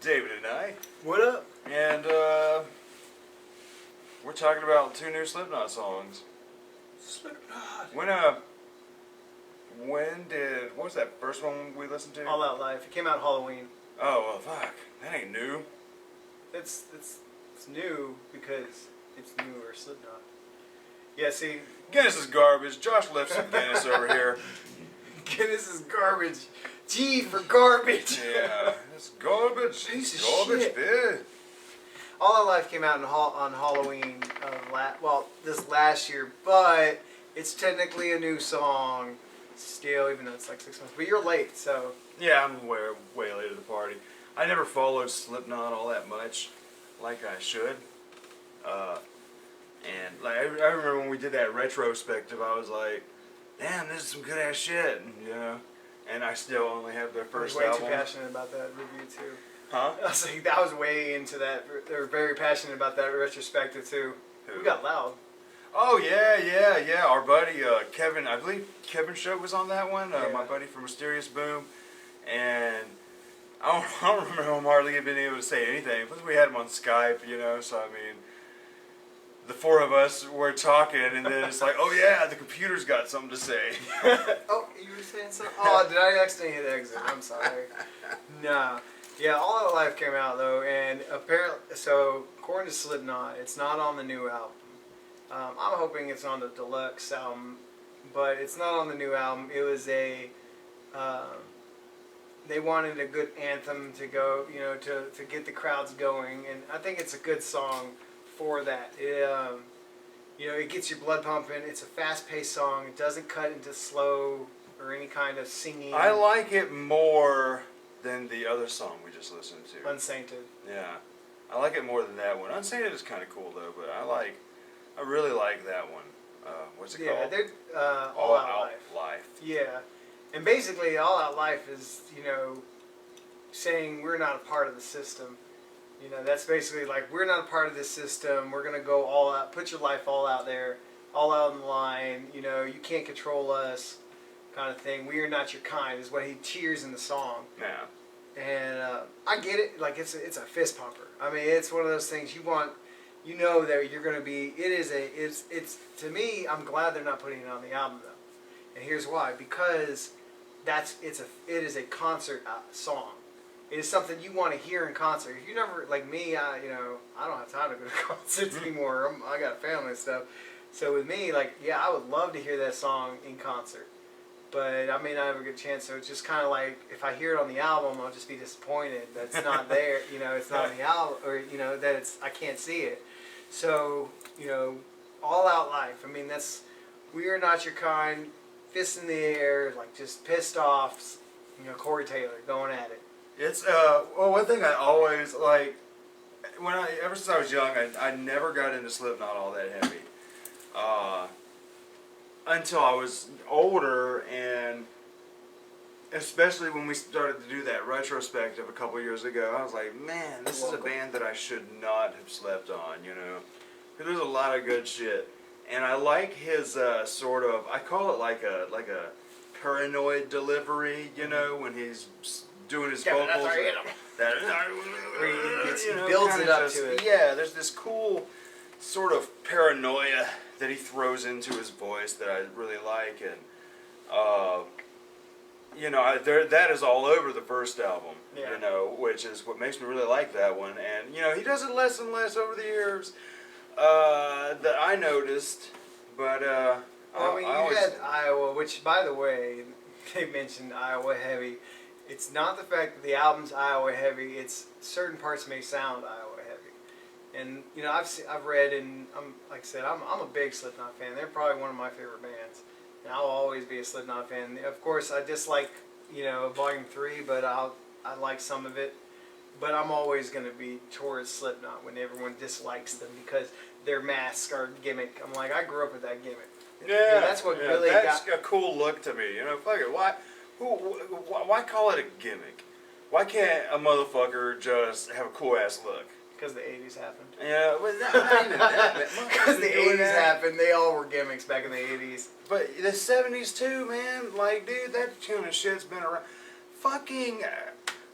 David and I. What up? And we're talking about 2 new Slipknot songs. Slipknot. What was that first one we listened to? All Out Life. It came out Halloween. Oh, well, fuck. That ain't new. It's new because it's newer Slipknot. Yeah, see. Guinness is garbage. Josh left some Guinness over here. Guinness is garbage. G for garbage. Yeah, it's garbage. Piece of garbage, shit. dude. All Out Life came out on Halloween of this last year, but it's technically a new song still, even though it's like 6 months. But you're late, so. Yeah, I'm way late to the party. I never followed Slipknot all that much, like I should. And like I remember when we did that retrospective, I was like, "Damn, this is some good ass shit," you know. And I still only have their first I was way album. too passionate about that review too. Huh? I was like, I was way into that. They were very passionate about that retrospective too. Who? We got loud. Oh yeah. Our buddy Kevin, I believe Kevin Show was on that one. Yeah. My buddy from Mysterious Boom, and I don't remember him hardly being able to say anything. Plus we had him on Skype, you know. So I mean, the 4 of us were talking, and then it's like, oh yeah, the computer's got something to say. Oh, you were saying something? Oh, did I accidentally hit exit? I'm sorry. Nah. Yeah, All Out Life came out though, and apparently, so according to Slipknot, it's not on the new album. I'm hoping it's on the deluxe album, but it's not on the new album. It was a, they wanted a good anthem to go, you know, to get the crowds going, and I think it's a good song for that. You know, it gets your blood pumping. It's a fast-paced song. It doesn't cut into slow or any kind of singing. I like it more than the other song we just listened to. Unsainted. Yeah, I like it more than that one. Unsainted is kind of cool though, but I really like that one. What's it called? Yeah, they're All Out Life. Yeah, and basically All Out Life is, you know, saying we're not a part of the system. You know, that's basically like, we're not a part of this system. We're gonna go all out, put your life all out there, all out on the line. You know, you can't control us, kind of thing. We are not your kind is what he cheers in the song. Yeah. And I get it. Like it's a fist pumper. I mean, it's one of those things you want. You know that you're gonna be. It's to me. I'm glad they're not putting it on the album though. And here's why. Because it is a concert song. It is something you want to hear in concert. If you never, like me, I don't have time to go to concerts anymore. I got a family and stuff. So with me, like, yeah, I would love to hear that song in concert. But I may not have a good chance, so it's just kind of like, if I hear it on the album, I'll just be disappointed that it's not there, you know, it's not on the album, or, you know, that I can't see it. So, you know, All Out Life, I mean, we are not your kind, fists in the air, like just pissed off, you know, Corey Taylor going at it. It's well, one thing I always like ever since I was young, I never got into Slipknot all that heavy. Until I was older, and especially when we started to do that retrospective a couple years ago, I was like, man, this is a band that I should not have slept on, you know. Because there's a lot of good shit, and I like his sort of, I call it like a paranoid delivery, you know, when he's doing his vocals. He builds it up to it. Yeah, there's this cool sort of paranoia that he throws into his voice that I really like, and you know, that is all over the first album, yeah. You know, which is what makes me really like that one. And you know, he does it less and less over the years that I noticed, but well, you had Iowa, which, by the way, they mentioned Iowa heavy. It's not the fact that the album's Iowa heavy. It's certain parts may sound Iowa heavy. And you know, I've read, and like I said, I'm a big Slipknot fan. They're probably one of my favorite bands, and I'll always be a Slipknot fan. Of course, I dislike, you know, Volume 3, but I like some of it. But I'm always going to be towards Slipknot when everyone dislikes them because their masks are gimmick. I'm like, I grew up with that gimmick. Yeah, you know, that's what really that's a cool look to me. You know, fuck it. Why call it a gimmick? Why can't a motherfucker just have a cool ass look? Because the 80s happened. Yeah, but not even that. Because the 80s happened. They all were gimmicks back in the 80s. But the 70s too, man. Like, dude, that kind of shit's been around. Fucking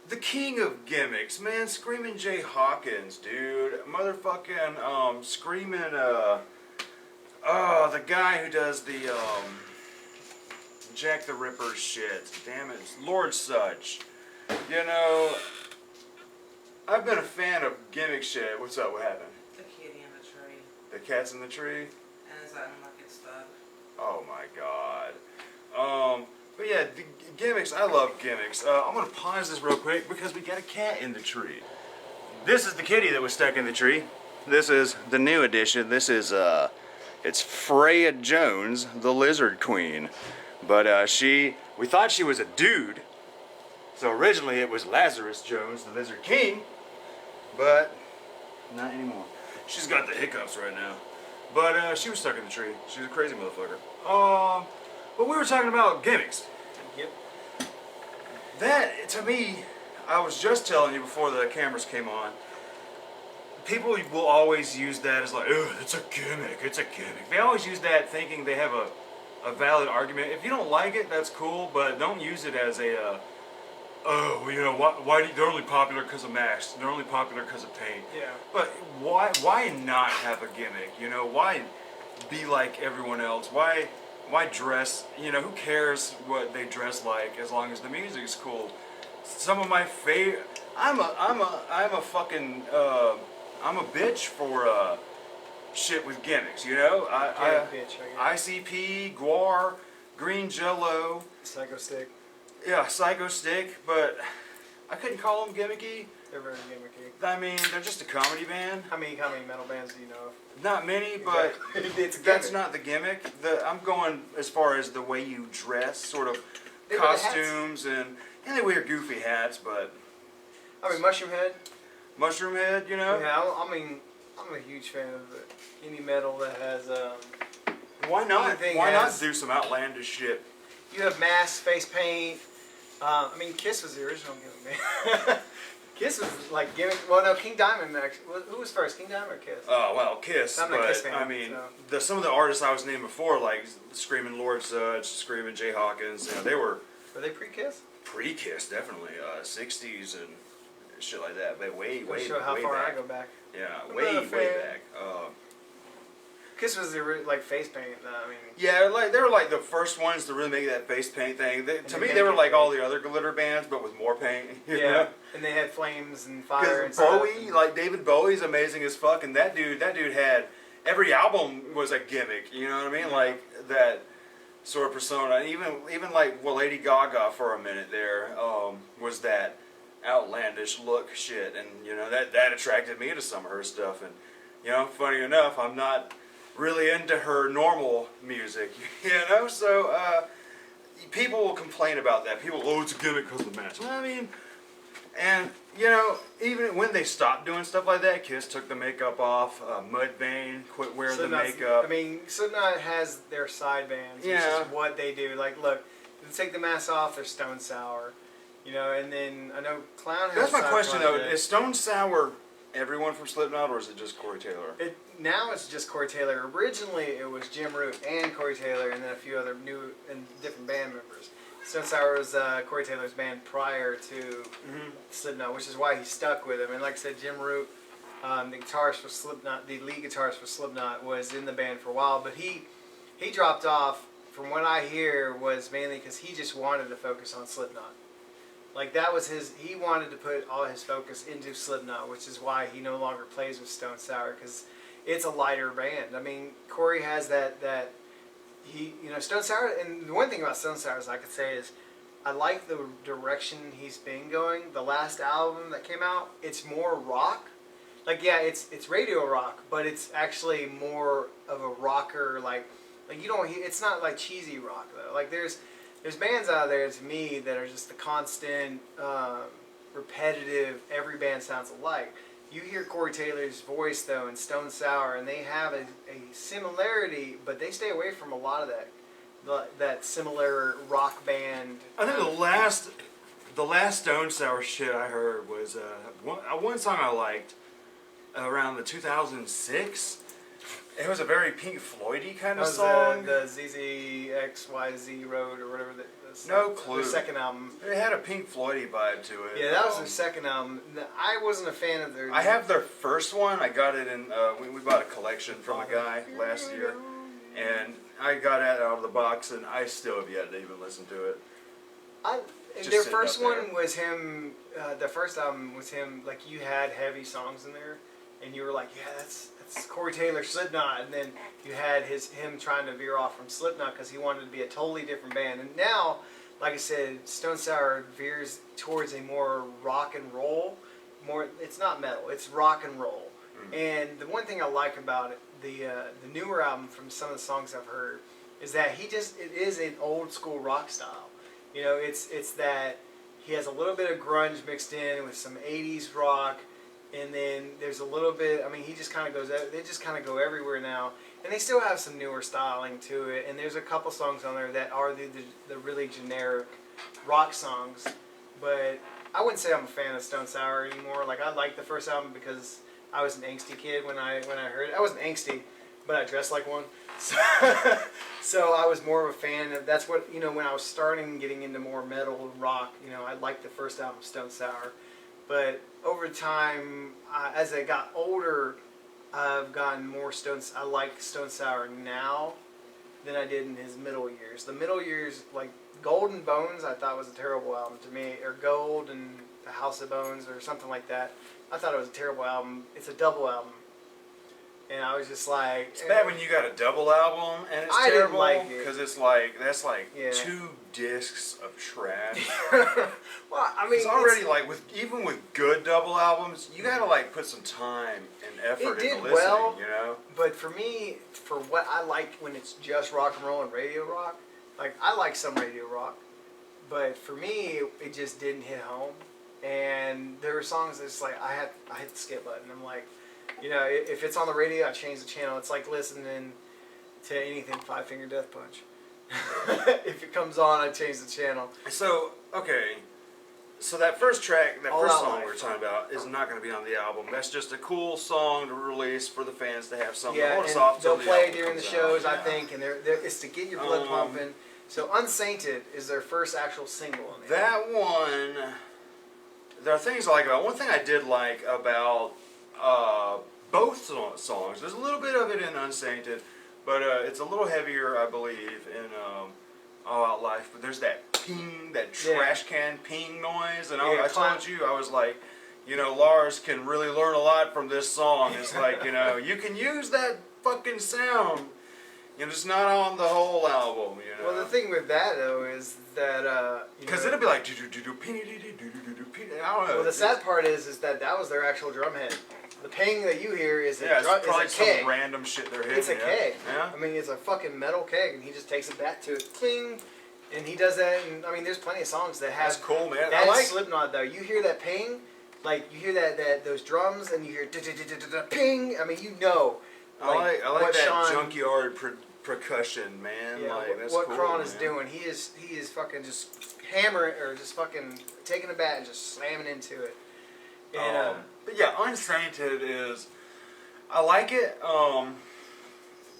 the king of gimmicks, man, Screaming Jay Hawkins, dude. Motherfucking, Screaming, the guy who does the, Jack the Ripper shit. Damn it, Lord Such. You know, I've been a fan of gimmick shit. What's up? What happened? The kitty in the tree. The cat's in the tree? And is that unlucky stuff? Oh my god. But yeah, the gimmicks, I love gimmicks. I'm gonna pause this real quick because we got a cat in the tree. This is the kitty that was stuck in the tree. This is the new edition. This is, it's Freya Jones, the Lizard Queen. But we thought she was a dude. So originally it was Lazarus Jones, the Lizard King. But not anymore. She's got the hiccups right now. But she was stuck in the tree. She's a crazy motherfucker. But we were talking about gimmicks. Yep. That, to me, I was just telling you before the cameras came on, people will always use that as like, oh, it's a gimmick, it's a gimmick. They always use that thinking they have a valid argument. If you don't like it, that's cool, but don't use it as a, oh, well, you know, why they're only popular because of masks, they're only popular because of paint. Yeah. But why not have a gimmick? You know, why be like everyone else? Why dress? You know, who cares what they dress like as long as the music's cool? Some of my favorite. I'm a fucking. I'm a bitch for shit with gimmicks. You know, ICP, Guar, Green Jello, Psycho Stick. Yeah, Psycho Stick, but I couldn't call them gimmicky. They're very gimmicky. I mean, they're just a comedy band. How many metal bands do you know of? Not many, but It's a that's gimmick. not the gimmick. I'm going as far as the way you dress, sort of They wear the costumes, and they wear goofy hats, but I mean, Mushroom Head. Mushroom Head, you know? Yeah, I'm a huge fan of any metal that has. Why not? anything Why not has- do some outlandish shit? You have masks, face paint. I mean, Kiss was the original gimmick, man. Kiss was like gimmick. Well, no, King Diamond actually. Who was first, King Diamond or Kiss? Oh, well, Kiss. I'm a but, Kiss fan, I mean, so. some of the artists I was naming before, like Screaming Lord Such, Screaming Jay Hawkins, you know, they were Were they pre-Kiss? pre-Kiss, definitely. 60s and shit like that. But way Show how far back. I go back. Yeah, I'm way not a fan. back. Kiss was the like face paint. I mean, Yeah, like they were like the first ones to really make that face paint thing. To they me, make they were it like big. all the other glitter bands, but with more paint. you yeah. know? And they had flames and fire and Because stuff. Bowie, like David Bowie's amazing as fuck, and that dude had every album was a gimmick. You know what I mean? Yeah. Like that sort of persona. Even like Lady Gaga for a minute there was that outlandish look shit, and you know that attracted me to some of her stuff. And you know, funny enough, I'm not really into her normal music. You know, so people will complain about that. People, oh, it's a gimmick because of the mask. Well, I mean. And, you know, even when they stopped doing stuff like that, Kiss took the makeup off, Mudvayne quit wearing the Slipknot's- makeup. I mean, Slipknot has their side bands, which Yeah. is what they do. Like, look, they take the mask off, they're Stone Sour. You know, and then I know Clown has That's my a side question, though. project. Is Stone Sour everyone from Slipknot, or is it just Corey Taylor? Now it's just Corey Taylor. Originally, it was Jim Root and Corey Taylor, and then a few other new and different band members. Stone Sour was Corey Taylor's band prior to Slipknot, which is why he stuck with him. And like I said, Jim Root, the guitarist for Slipknot, the lead guitarist for Slipknot, was in the band for a while, but he dropped off. From what I hear, was mainly because he just wanted to focus on Slipknot. Like that was he wanted to put all his focus into Slipknot, which is why he no longer plays with Stone Sour, because it's a lighter band. I mean, Corey has that Stone Sour, and the one thing about Stone Sour is I could say is I like the direction he's been going. The last album that came out, it's more rock. Like yeah, it's radio rock, but it's actually more of a rocker. Like you don't. It's not like cheesy rock though. Like there's bands out there to me that are just the constant, repetitive. Every band sounds alike. You hear Corey Taylor's voice though in Stone Sour, and they have a similarity, but they stay away from a lot of that similar rock band. I think the last Stone Sour shit I heard was one song I liked around the 2006. It was a very Pink Floydy kind That of was song. the ZZXYZ Road or whatever. No clue. Their second album. It had a Pink Floydy vibe to it. Yeah, that was their second album. I wasn't a fan of their. I have their first one. I got it in. We bought a collection from a guy last year, and I got it out of the box, and I still have yet to even listen to it. Just Their sitting first up there. one was him. The first album was him. Like you had heavy songs in there, and you were like, yeah, that's Corey Taylor, Slipknot, and then you had him trying to veer off from Slipknot because he wanted to be a totally different band. And now, like I said, Stone Sour veers towards a more rock and roll. It's not metal. It's rock and roll. And the one thing I like about it, the newer album from some of the songs I've heard, is that it is an old school rock style. You know, it's that he has a little bit of grunge mixed in with some 80s rock, and then there's a little bit, I mean, he just kind of goes, they just kind of go everywhere now. And they still have some newer styling to it, and there's a couple songs on there that are the really generic rock songs. But I wouldn't say I'm a fan of Stone Sour anymore. Like, I liked the first album because I was an angsty kid when I heard it. I wasn't angsty, but I dressed like one. So, so I was more of a fan of, that's what, you know, when I was starting getting into more metal and rock, you know, I liked the first album, Stone Sour. But over time, as I got older, I've gotten more I like Stone Sour now than I did in his middle years. The middle years, like Gold and Bones, I thought was a terrible album to me, or Gold and the House of Bones, or something like that. I thought it was a terrible album. It's a double album. And I was just like... It's bad when you got a double album and it's I didn't terrible like it. because it's like that's like Yeah. 2 discs of trash. Well, I mean... It's already like even with good double albums, you gotta like put some time and effort It into did listening. well. You know. But for me, for what I like when it's just rock and roll and radio rock, like I like some radio rock, but for me, it just didn't hit home. And there were songs that's like I hit the skip button. I'm like, you know, if it's on the radio, I change the channel. It's like listening to anything Five Finger Death Punch. If it comes on, I change the channel. So okay, so that first track, that All first Out song Life. we're talking about, is not going to be on the album. That's just a cool song to release for the fans to have something to Yeah, hold us and off till they'll the play album during the comes shows, out. I think, and it's to get your blood Um, pumping. So Unsainted is their first actual single on the album. That one, there are things I like about. One thing I did like about both songs. There's a little bit of it in Unsainted, but it's a little heavier, I believe, in All Out Life. But there's that ping, that trash can ping noise, and I told you, I was like, you know, Lars can really learn a lot from this song. It's like, you know, you can use that fucking sound. You know, it's not on the whole album, you know. Well, the thing with that though is that Because it'll be like do do do do ping do do do do do ping. I don't know. well, the sad part is that was their actual drum head. The ping that you hear is Yeah, a drum, it's probably is a keg. some random shit they're hitting. It's a keg. Yeah. I mean, it's a fucking metal keg, and he just takes it back to it, cling, and he does that. And I mean, there's plenty of songs that have. That's cool, man. That's I like. Slipknot though. You hear that ping, like you hear that those drums, and you hear ping. I mean, you know. I like what that Sean- junkyard percussion, man. Yeah, like, that's what cool, Kron is man. doing, he is fucking just hammering or just fucking taking a bat and just slamming into it. And But yeah, Unsainted is. I like it.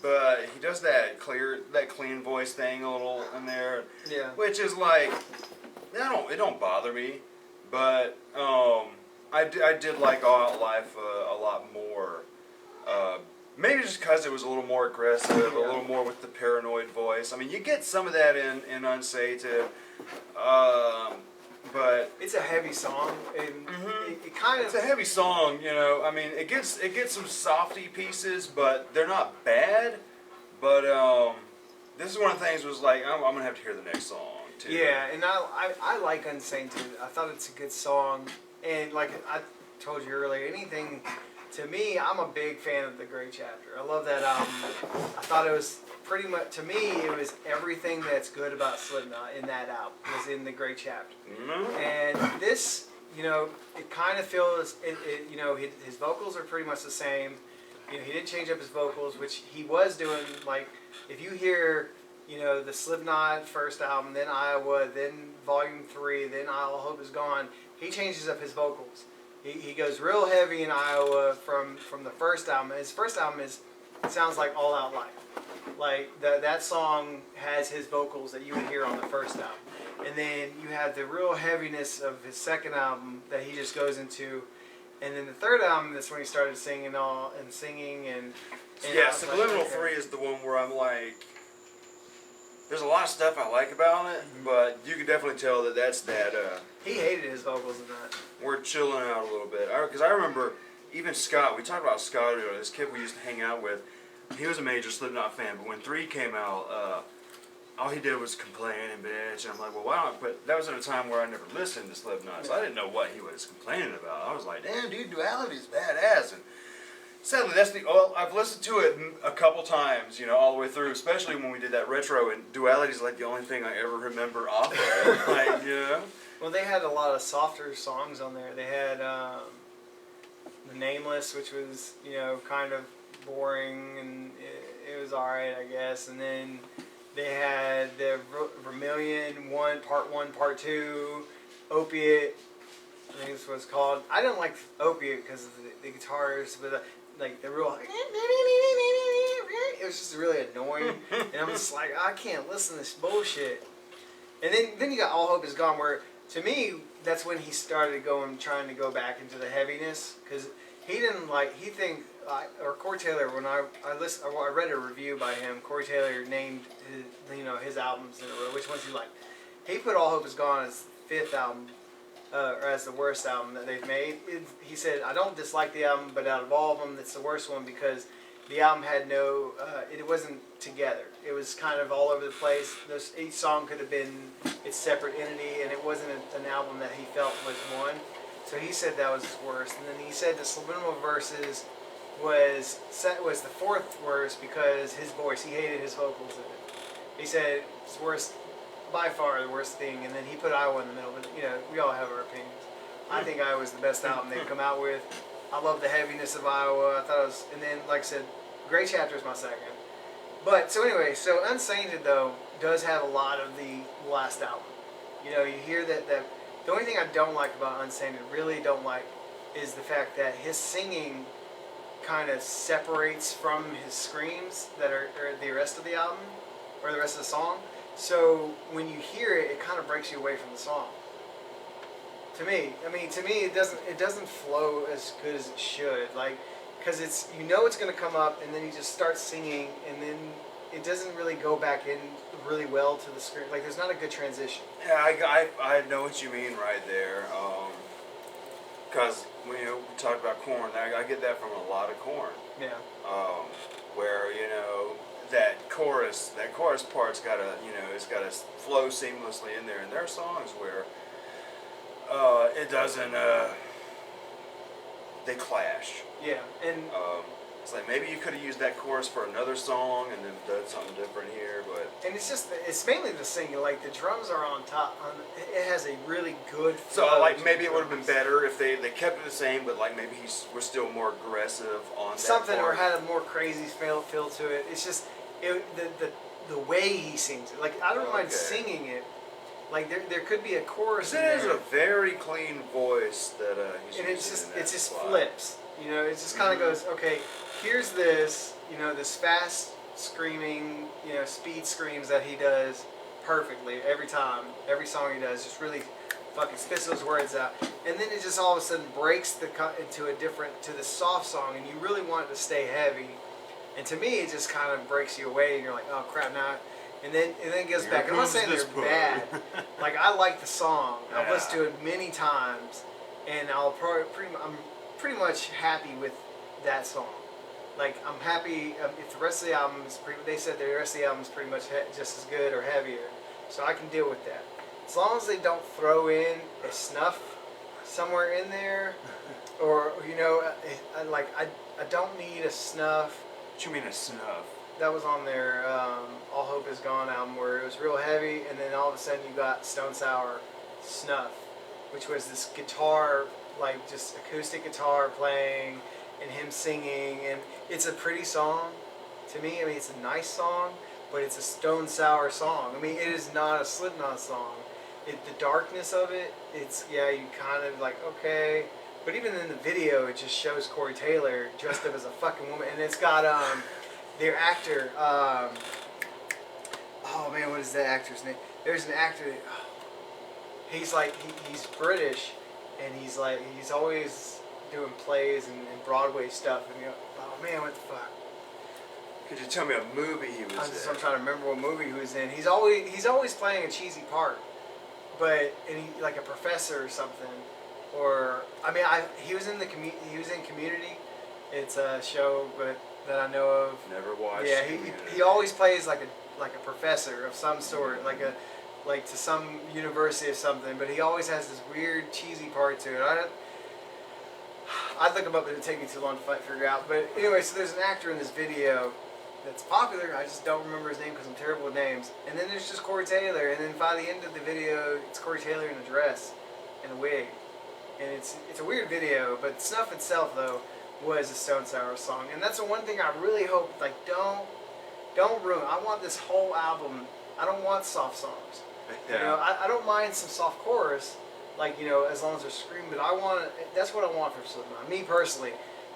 But he does that clean voice thing a little in there, yeah, which is like, it don't bother me, but I did like All Out Life a lot more. Maybe just because it was a little more aggressive, a little more with the paranoid voice. I mean, you get some of that in Unsated, but it's a heavy song, and it kind it's of a heavy song. You know, I mean, it gets some softy pieces, but they're not bad. But this is one of the things was like I'm gonna have to hear the next song too. yeah, and I like Unsainted. I thought it's a good song, and like I told you earlier, anything. To me, I'm a big fan of The Great Chapter. I love that album. I thought it was pretty much, to me, it was everything that's good about Slipknot in that album was in The Great Chapter. Mm-hmm. And this, you know, it kind of feels, you know, his vocals are pretty much the same. You know, he didn't change up his vocals, which he was doing. Like, if you hear, you know, the Slipknot first album, then Iowa, then Volume 3, then All Hope Is Gone, he changes up his vocals. He goes real heavy in Iowa from the first album. His first album is sounds like All Out Life. Like that song has his vocals that you would hear on the first album, and then you have the real heaviness of his second album that he just goes into, and then the third album that's when he started singing and Yeah, I was like, Subliminal okay. 3 is the one where I'm like, there's a lot of stuff I like about it, but you can definitely tell that that's that, He hated his vocals in that. we're chilling out a little bit. Because I remember even Scott, we talked about Scott earlier, this kid we used to hang out with, he was a major Slipknot fan, but when 3 came out, all he did was complain and bitch, and I'm like, well, why don't, but that was at a time where I never listened to Slipknot, so I didn't know what he was complaining about. I was like, damn, dude, Duality is badass, and sadly, well, I've listened to it a couple times, you know, all the way through, especially when we did that retro, and Duality is like the only thing I ever remember off of it, like, you know? Well, they had a lot of softer songs on there. They had the Nameless, which was, you know, kind of boring, and it was alright, I guess. And then they had the Vermilion 1, Part 1, Part 2, Opiate, I think this was called. I didn't like Opiate because of the guitars, but like the real, it was just really annoying. And I'm just like, I can't listen to this bullshit. And then you got All Hope Is Gone, where to me that's when he started trying to go back into the heaviness, because he didn't like, or Corey Taylor, when I read a review by him, Corey Taylor named his albums in a row, which ones he liked. He put All Hope Is Gone as the 5th album, or as the worst album that they've made. He said, I don't dislike the album, but out of all of them, it's the worst one because the album had it wasn't together. It was kind of all over the place. Each song could have been its separate entity, and it wasn't an album that he felt was one. So he said that was his worst. And then he said the Subliminal Verses was the 4th worst because his voice, he hated his vocals in it. He said it's worst, by far the worst thing, and then he put Iowa in the middle, but you know, we all have our opinions. I think Iowa's the best album they've come out with. I love the heaviness of Iowa. I thought it was, and then like I said, Great Chapter is my second. But so anyway, so Unsainted though does have a lot of the last album. You know, you hear that the only thing I don't like about Unsainted, really don't like, is the fact that his singing kind of separates from his screams that are the rest of the album, or the rest of the song. So when you hear it, it kind of breaks you away from the song. To me, it doesn't flow as good as it should. Like, because it's, you know, it's going to come up, and then he just starts singing, and then it doesn't really go back in really well to the screen. Like, there's not a good transition. Yeah, I know what you mean right there. Because we talked about Korn. I get that from a lot of Korn. Yeah. Where that chorus part's gotta it's gotta flow seamlessly in there. And there are songs where it doesn't. They clash. Yeah, and It's like maybe you could have used that chorus for another song and then done something different here, but it's mainly the singing. Like, the drums are on top. It has a really good so flow like to maybe the it would have been drums. better if they kept it the same, but like maybe was still more aggressive on Something, that or part. had a more crazy feel to it. It's just the way he sings it. Like, I don't mind Okay. singing it. Like, there could be a chorus in It is there, a very clean voice that he's and using in that it just spot. flips. You know, it just kind of goes, okay, here's this, this fast screaming, speed screams that he does perfectly every time. Every song he does just really fucking spits those words out. And then it just all of a sudden breaks to the soft song, and you really want it to stay heavy. And to me, it just kind of breaks you away, and you're like, oh crap, now. And then it goes back. I'm not saying they're bad. Like, I like the song. I've Yeah. listened to it many times, and I'm pretty much happy with that song. Like, I'm happy if the rest of the album is they said the rest of the album is pretty much just as good or heavier, so I can deal with that. As long as they don't throw in a snuff somewhere in there, or I don't need a snuff. What you mean a snuff? That was on their All Hope Is Gone album, where it was real heavy, and then all of a sudden you got Stone Sour Snuff, which was this guitar, like just acoustic guitar playing, and him singing, and it's a pretty song to me. I mean, it's a nice song, but it's a Stone Sour song. I mean, it is not a Slipknot song. The darkness of it, you kind of like, okay. But even in the video, it just shows Corey Taylor dressed up as a fucking woman, and it's got their actor. Oh man, what is that actor's name? There's an actor. He's like he's British, and he's always doing plays and Broadway stuff. And you know, oh man, what the fuck? Could you tell me a movie he was in? I'm trying to remember what movie he was in. He's always playing a cheesy part, but like a professor or something. Or I mean, he was in Community. It's a show, but that I know of. Never watched. Yeah, he always plays like a professor of some sort, like to some university or something. But he always has this weird cheesy part to it. I'd look him up, but it'd take me too long to figure out. But anyway, so there's an actor in this video that's popular. I just don't remember his name because I'm terrible with names. And then there's just Corey Taylor. And then by the end of the video, it's Corey Taylor in a dress and a wig. And it's a weird video, but Snuff itself, though, was a Stone Sour song. And that's the one thing I really hope, like, don't ruin. I want this whole album. I don't want soft songs. Yeah. You know, I don't mind some soft chorus, like, you know, as long as they're screaming. But that's what I want from Slipknot. Me personally,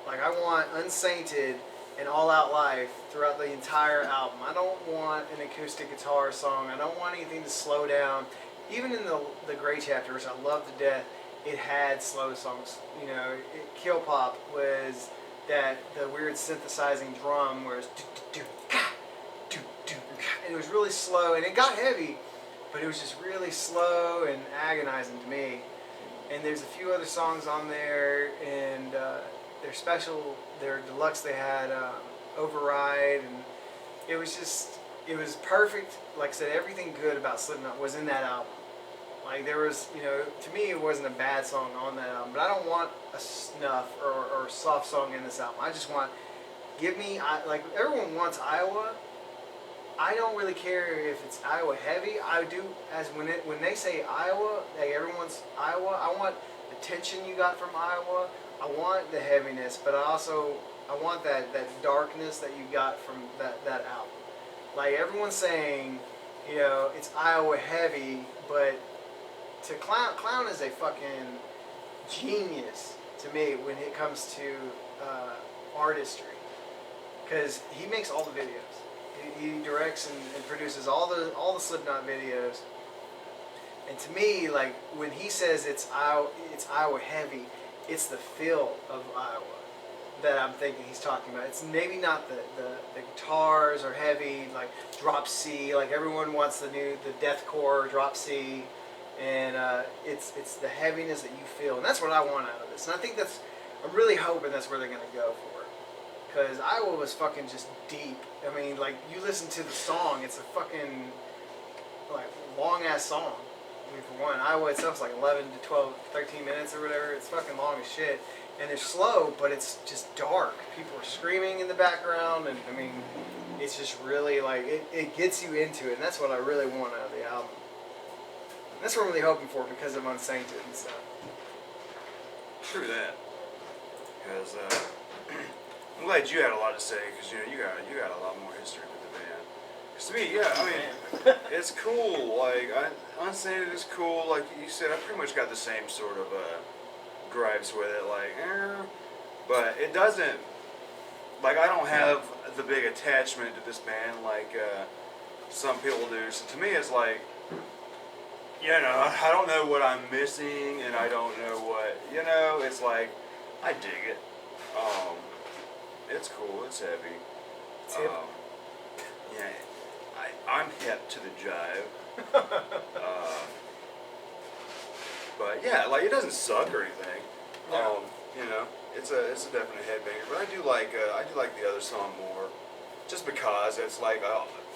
like, I want Unsainted and All Out Life throughout the entire album. I don't want an acoustic guitar song. I don't want anything to slow down. Even in the Grey Chapter, which I love to death, it had slow songs. You know, Kill Pop was the weird synthesizing drum where it's and it was really slow, and it got heavy, but it was just really slow and agonizing to me. And there's a few other songs on there, and their deluxe they had Override, and it was perfect. Like I said, everything good about Slipknot was in that album. Like there was, you know, to me it wasn't a bad song on that album, but I don't want a snuff or soft song in this album. I just want, like everyone wants Iowa. I don't really care if it's Iowa heavy. I do, as when they say Iowa, like everyone's Iowa. I want the tension you got from Iowa. I want the heaviness, but I want that darkness that you got from that album. Like everyone's saying, you know, it's Iowa heavy, but to Clown is a fucking genius to me when it comes to artistry, because he makes all the videos. He directs and produces all the Slipknot videos. And to me, like when he says it's Iowa heavy, it's the feel of Iowa that I'm thinking he's talking about. It's maybe not the guitars are heavy, like Drop C, like everyone wants the deathcore Drop C, and it's the heaviness that you feel, and that's what I want out of this. And I think I'm really hoping that's where they're gonna go for it, because Iowa was fucking just deep. I mean, like you listen to the song, it's a fucking like long ass song. I mean, for one, Iowa itself is like 11 to 12, 13 minutes or whatever. It's fucking long as shit. And it's slow, but it's just dark. People are screaming in the background, and I mean, it's just really like, it gets you into it, and that's what I really want out of the album. And that's what I'm really hoping for because of Unsainted and stuff. True that. Because I'm glad you had a lot to say, because you know you got a lot more history with the band. Because to me, yeah, I mean, it's cool. Like Unsainted is cool. Like you said, I pretty much got the same sort of gripes with it. Like, but it doesn't. Like I don't have the big attachment to this band like some people do. So to me, it's like, you know, I don't know what I'm missing, and I don't know what, you know. It's like I dig it. It's cool. It's heavy. It's hip. Yeah, I'm hip to the jive. But yeah, like it doesn't suck or anything. No. You know, it's a definite headbanger. But I do like the other song more, just because it's like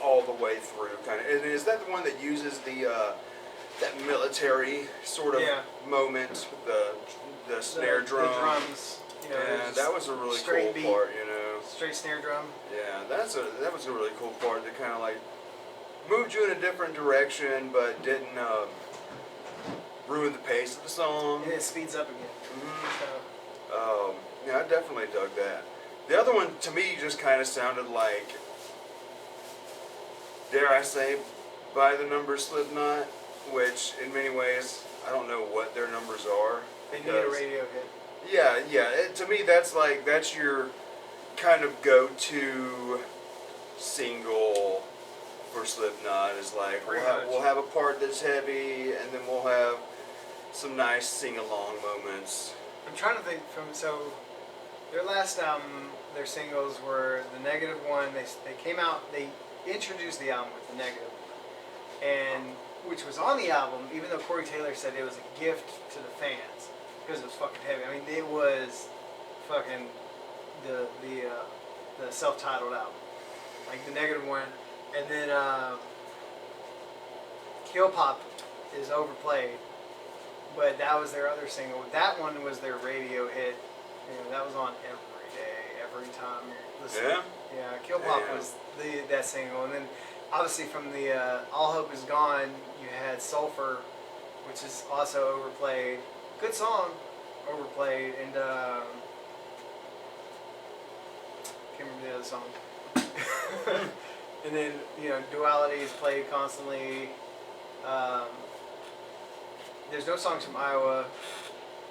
all the way through kind of. And is that the one that uses that military sort of moment, the snare drum? The drums. You know, and that was a really cool beat, part, you know. Straight snare drum. Yeah, that was a really cool part that kind of like moved you in a different direction, but didn't ruin the pace of the song. And it speeds up again. Mm-hmm. Yeah, I definitely dug that. The other one to me just kind of sounded like, dare I say, by the numbers Slipknot, which in many ways I don't know what their numbers are. They need a radio hit. Yeah. To me, that's your kind of go-to single for Slipknot is like Pretty we'll much. have a part that's heavy, and then we'll have some nice sing-along moments. I'm trying to think from their last album, their singles were the Negative One. They came out. They introduced the album with the Negative One, and which was on the album, even though Corey Taylor said it was a gift to the fans because it was fucking heavy. I mean, it was fucking the self-titled album, like the Negative One, and then Kill Pop is overplayed, but that was their other single. That one was their radio hit. You know, that was on every day, every time you listen. Yeah? Yeah, Kill Pop Yeah. was that single, and then obviously from the All Hope Is Gone, you had Sulfur, which is also overplayed. Good song, overplayed, and can't remember the other song. And then, you know, Duality is played constantly. There's no songs from Iowa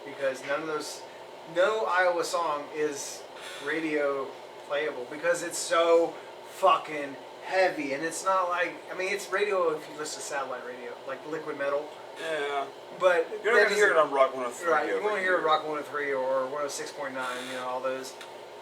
because no Iowa song is radio playable because it's so fucking heavy, and it's not like, I mean, it's radio if you listen to satellite radio, like liquid metal, Yeah. but You're not going to hear it on Rock 103. right. You over won't hear here. Rock 103 or 106.9. You know, all those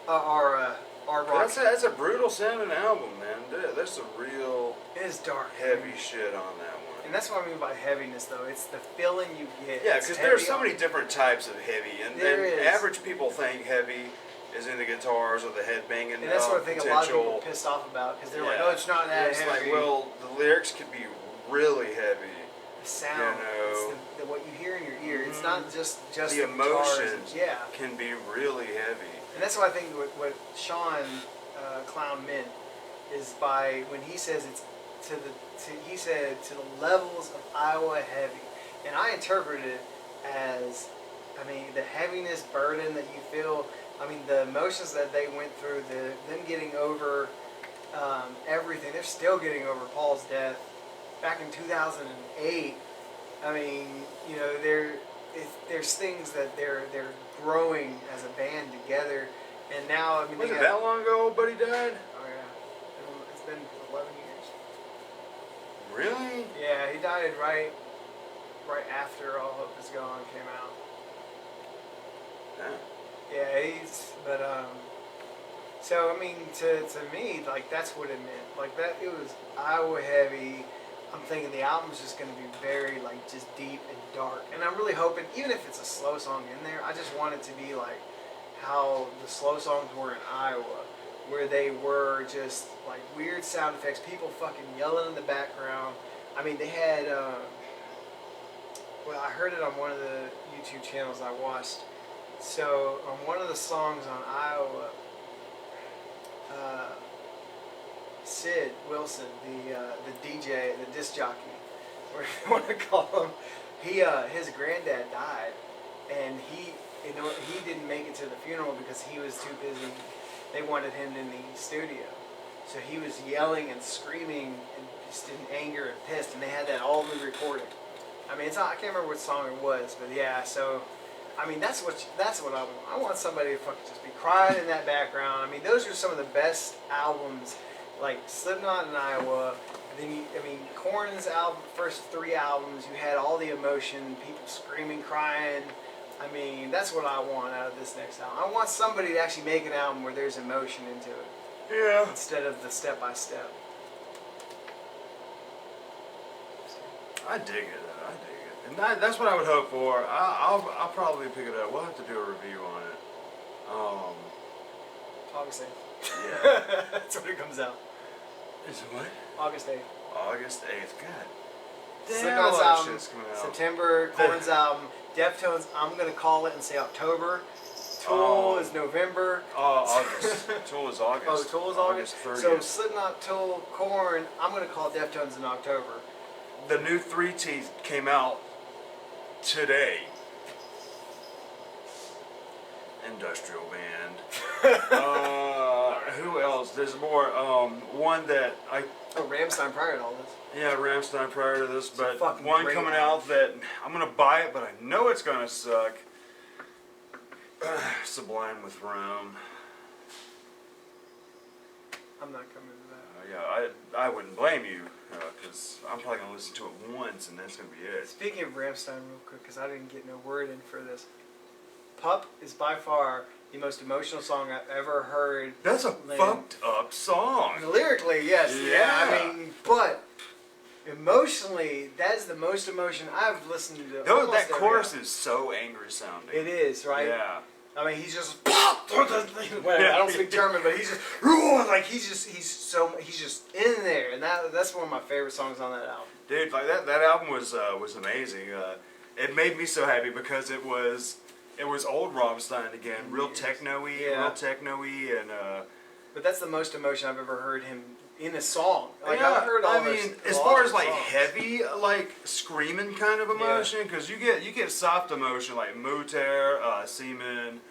are rock. That's a brutal sounding album, man. There's some real It is dark, heavy shit on that one. and that's what I mean by heaviness, though. It's the feeling you get. Yeah, It's because there's heavy so on- many different types of heavy, and There is. average people think heavy is in the guitars or the headbanging. And that's what I think a lot of people are potential. pissed off about because they're like, Yeah. "Oh, it's not that It's heavy." like, well, the lyrics could be really heavy. the sound, you know, it's the what you hear in your ear. It's not just The guitars. emotions Yeah, can be really heavy. and that's what I think what Sean Clown meant is by when he says it's he said to the levels of Iowa heavy, and I interpret it as, I mean, the heaviness, burden that you feel. I mean, the emotions that they went through, them getting over everything. They're still getting over Paul's death back in 2008. I mean, you know, there's things that they're growing as a band together, and now I mean, Was they it got- that long ago old buddy died? Oh yeah, it's been 11 years. Really? Yeah, he died right after All Hope Is Gone came out. Yeah. Yeah, so I mean, to me, like, that's what it meant. Like, that, it was Iowa heavy. I'm thinking the album's just gonna be very, like, just deep and dark. And I'm really hoping, even if it's a slow song in there, I just want it to be like how the slow songs were in Iowa, where they were just like weird sound effects, people fucking yelling in the background. I mean, they had, well, I heard it on one of the YouTube channels I watched. So on one of the songs on Iowa, Sid Wilson, the DJ, the disc jockey, whatever you want to call him, his granddad died, and he didn't make it to the funeral because he was too busy. They wanted him in the studio, so he was yelling and screaming and just in anger and pissed, and they had that all re-recorded. I mean, I can't remember what song it was, but yeah. So, I mean, that's what I want. I want somebody to fucking just be crying in that background. I mean, those are some of the best albums, like Slipknot in Iowa. Then Korn's first 3 albums, you had all the emotion, people screaming, crying. I mean, that's what I want out of this next album. I want somebody to actually make an album where there's emotion into it Yeah. instead of the step by step. I dig it. And that's what I would hope for. I'll probably pick it up. We'll have to do a review on it. August 8th. Yeah. That's when it comes out. Is it what? August 8th. August 8th. God damn, a Slipknot's lot of album, shit's coming out. September. Korn's album. Deftones, I'm going to call it and say October. Tool is November. August. Tool is August. Oh, Tool is August. 30th. So Slipknot, Tool, Korn, I'm going to call Deftones in October. The new 3 Teeth came out today. Industrial band. Who else? There's more. One that I. Oh, Rammstein prior to all this. Yeah, Rammstein prior to this, a but fucking one great coming album. out that I'm gonna buy it, but I know it's gonna suck. Sublime with Rome. I'm not coming to that. I wouldn't blame you because I'm probably gonna listen to it once and that's gonna be it. Speaking of Rammstein, real quick, because I didn't get no word in for this. Pup is by far the most emotional song I've ever heard. That's a Lynn. fucked up song. Lyrically, yes. Yeah. I mean, but emotionally, that's the most emotion I've listened to. No, almost that every chorus album. is so angry sounding. It is, right? Yeah. I mean, he's just whatever. I don't speak German, but he's just like he's just in there, and that's one of my favorite songs on that album. Dude, like that album was amazing. It made me so happy because it was old Rammstein again, real techno-y, and But that's the most emotion I've ever heard him in a song. Like yeah, I've heard all I their- mean, a as lot far of as their like songs. heavy, like screaming kind of emotion, because you get soft emotion like Mutter, Seaman.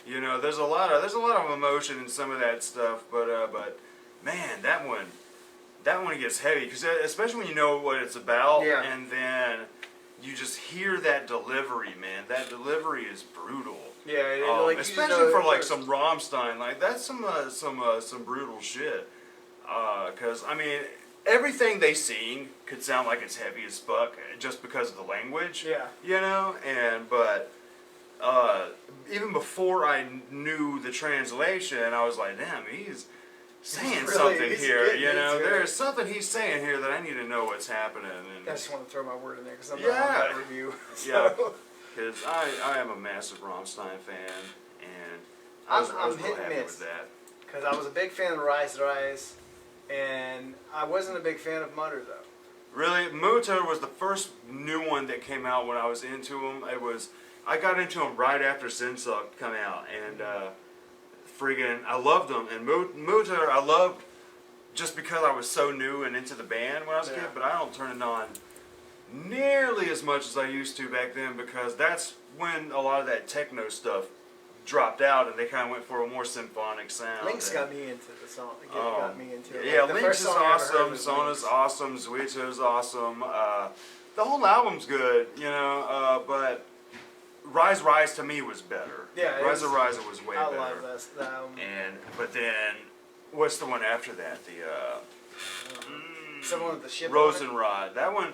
You know, there's a lot of emotion in some of that stuff, but man, that one gets heavy because especially when you know what it's about, Yeah. and then you just hear that delivery, man. That delivery is brutal. Yeah, like you just especially know for it like first. some Rammstein, like that's some brutal shit. Because I mean, everything they sing could sound like it's heavy as fuck just because of the language. Yeah. You know, but even before I knew the translation, I was like, damn, he's saying Really, something he's here. getting You know, into it. there's something he's saying here that I need to know what's happening. And I just want to throw my word in there because I'm Yeah. not on that review. Yeah. So, Because I am a massive Rammstein fan, and I was I'm real hit and happy miss. with that. because I was a big fan of Rise Rise, and I wasn't a big fan of Mutter though. Really, Mutter was the first new one that came out when I was into him. I got into him right after Sinsuck come out, and friggin' I loved them. And Mutter I loved just because I was so new and into the band when I was a kid, Yeah. but I don't turn it on nearly as much as I used to back then because that's when a lot of that techno stuff dropped out and they kind of went for a more symphonic sound. Lynx and- got me into the song. Got me into it. Yeah, Like, the Lynx first is song I ever heard awesome, was Sona's Lynx. awesome, Zwitter's awesome. The whole album's good, you know, but Rise Rise to me was better. Yeah, it Rise was- of Rise was way I better. love that album. But then, what's the one after that? Someone with the ship. on it? Rosenrod. That one,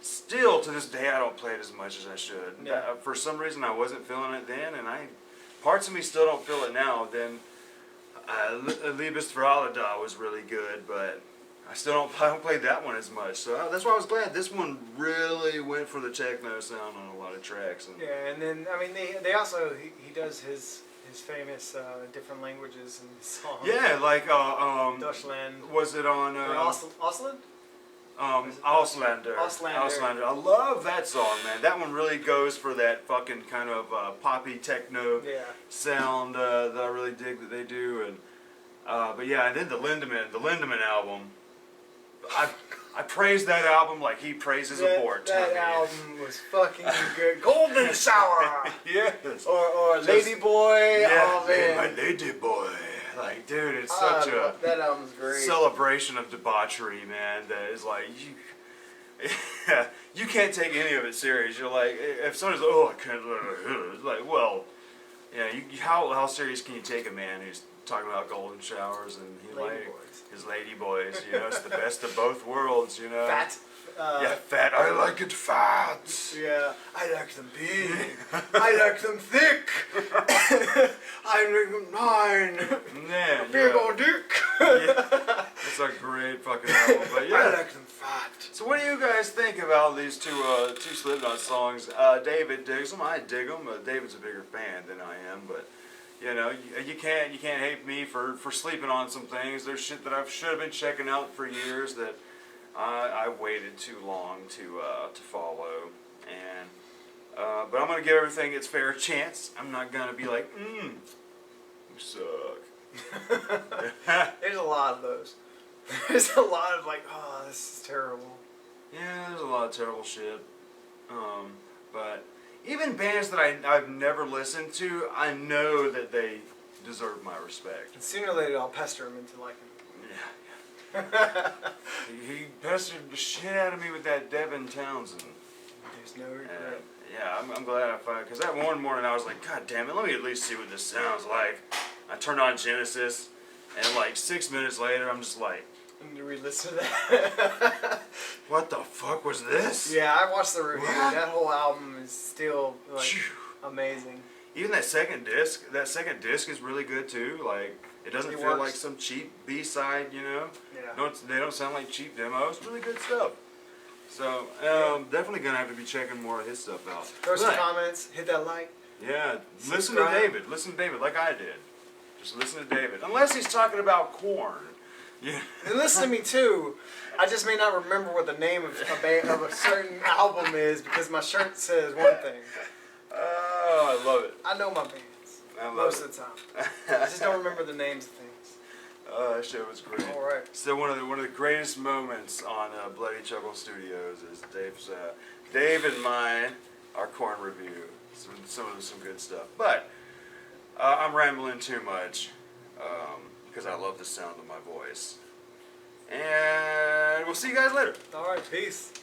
still to this day, I don't play it as much as I should. Yeah. For some reason, I wasn't feeling it then, and parts of me still don't feel it now. Then, Liebes für alle da was really good, but I don't play that one as much. So that's why I was glad this one really went for the techno sound on a lot of tracks. And Yeah, and then I mean they also he does his famous different languages and songs. yeah, like Deutschland. was it on Or Ausland? Auslander? Auslander. I love that song, man. That one really goes for that fucking kind of poppy techno Yeah. sound that I really dig that they do. And but yeah, and then the Lindemann album. I praise that album like he praises a board. That album was fucking good. Golden Shower. Yes. Or Just- Lady Boy. Yeah, Oh man. my lady boy. Like, dude, it's Ah, such a that album's great. celebration of debauchery, man. That is like you can't take any of it serious. You're like, if someone's like, oh, I can't, it's like, well, yeah, how serious can you take a man who's talking about golden showers and his lady boys? You know, it's the best of both worlds. You know, Fat. Yeah, fat. I like it fat. Yeah, I like them big. I like them thick. I like them nine. Man, Big yeah. old dick. Yeah. It's a great fucking album. But I yeah. like them fat. So what do you guys think about these two Slipknot songs? David digs them. I dig them. David's a bigger fan than I am, but you know, you can't hate me for sleeping on some things. There's shit that I should have been checking out for years that I waited too long to follow. And but I'm gonna give everything its fair chance. I'm not gonna be like, you suck. There's a lot of those. There's a lot of like, oh, this is terrible. Yeah, there's a lot of terrible shit. But even bands that I've never listened to, I know that they deserve my respect. And sooner or later, I'll pester him into liking Yeah. He pestered the shit out of me with that Devin Townsend. There's no regret. And yeah, I'm glad I found it. Because that one morning I was like, God damn it, let me at least see what this sounds like. I turned on Genesis, and like 6 minutes later, I'm just like, I need to re-listen to that. What the fuck was this? Yeah, I watched the review. What? That whole album is still like Phew. amazing. Even that second disc is really good too. Like, it doesn't It feel works. like some cheap B-side, you know? Yeah. No, they don't sound like cheap demos. Really good stuff. So, definitely gonna have to be checking more of his stuff out. Throw some But, comments, hit that like. yeah, listen to Subscribe. David. Listen to David like I did. Just listen to David. Unless he's talking about corn. Yeah. And listen to me too. I just may not remember what the name of a certain album is because my shirt says one thing. Oh, I love it. I know my bands I love most it. of the time. I just don't remember the names of things. Oh, that show was great. All right. So one of the greatest moments on Bloody Chuckle Studios is Dave and mine, our corn review. Some good stuff. But I'm rambling too much because I love the sound of my voice. And we'll see you guys later. All right. Peace.